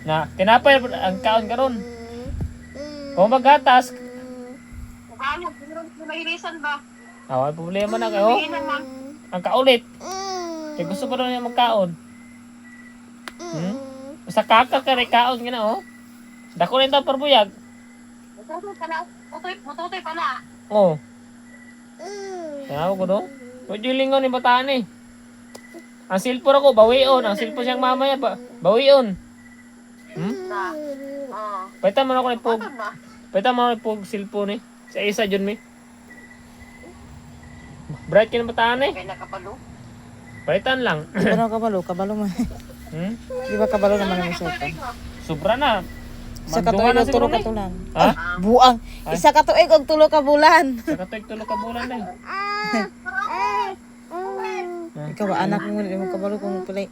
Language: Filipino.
Na tinapay ang kaon karon. Kung maggatas, Ano, mahirisan ba? ay problema na kayo. Hindi naman. Ang kaulit. Kaya gusto pa rin niya magkaon. Basta kaka ka rin kaon nga na, oh. Dako rin ito parbuyag. Matutoy pa na. Oo. Tawag ko doon. Huwag yung lingon ni bataan eh. Ang silpon ako, bawion. Ang silpon siyang mamaya, bawion. Na. Paitan mo na ako ni Pug. Ano ba? Paitan mo na ako ni Pug silpon eh. Sa isa dyan mi. Bright ka ng bataan eh. Kaya nakapalo. Paitan lang. Ano kabalo mo. Di ba kabalo naman ang isa ito? Sobra na. Isa ka Magduwa tuig na og tulo siguro ka na tulan. Ha? Buang. Isa ka tuig og tulo ka bulan. Sa katuig tulog ka bulan na eh. Ikaw ba anak mo mo kabalo kung pala.